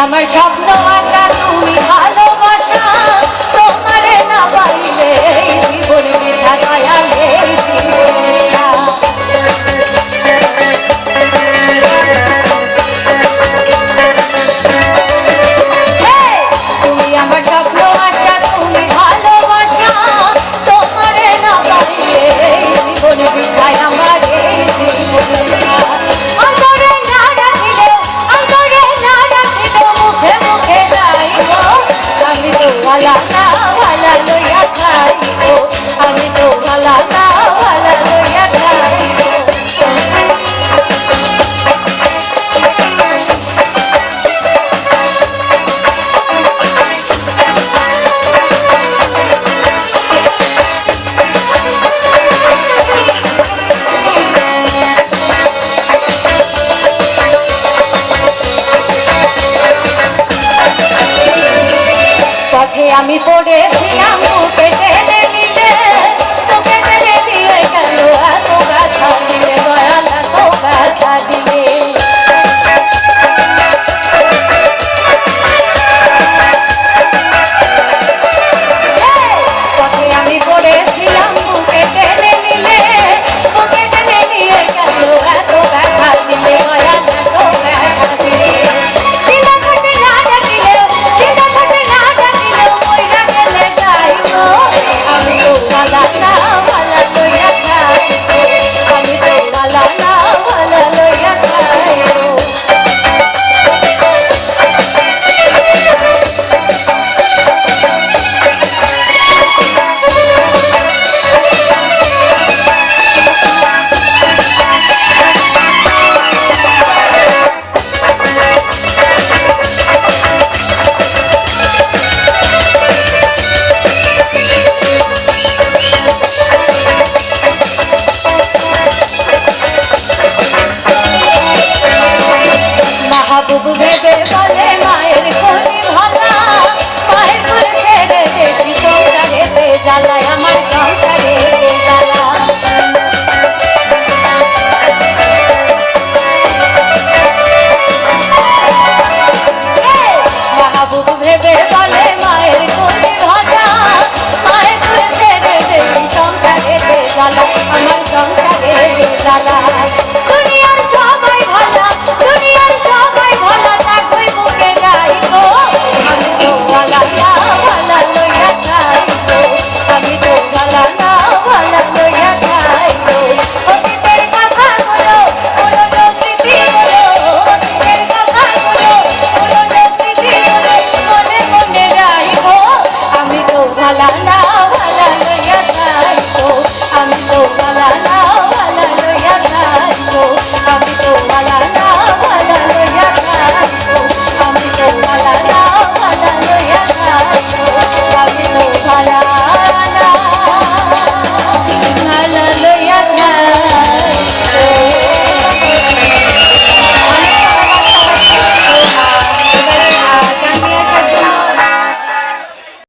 আমার স্বপ্ন আশা তুমি ভালোবাসা তোমারে না পাইলে জীবন বৃথা দয়ালে জীবন বৃথা তুমি আমার স্বপ্ন আশা তুমি ভালোবাসা তোমারে না পাইলে জীবন বৃথায় আমার জীবন বৃথা আমি তো ভালা না ভালা লইয়া খাইব আমি তো ভালা না ভালা লইয়া খাইব পথে আমি পড়েছিলাম বুকে টেনে নিলে তোকে টেনে দিয়ে গেল এত ব্যথা দিলে দয়াল এত ব্যথা দিলে পথে আমি পড়েছিলাম বুকে টেনে নিলে তোকে টেনে নিয়ে গেল এত ব্যথা দিলে দয়াল এত ব্যথা দিলে আমি তো ভালা না ভালা লইয়া খাইব আমি তো ভালা না ভালা লইয়া খাইব মাহবুব ভেবে বলে মায়ের কোলে ভালা মায়ের কোলে ছেড়ে দেখি সংসারেতে জ্বালায় আমার সংসারেতে জ্বালা মাহবুব ভেবে বলে মায়ের কোলে ভালা মায়ের কোলে ছেড়ে দেখি সংসারেতে জ্বালা আমার সংসারেতে জ্বালা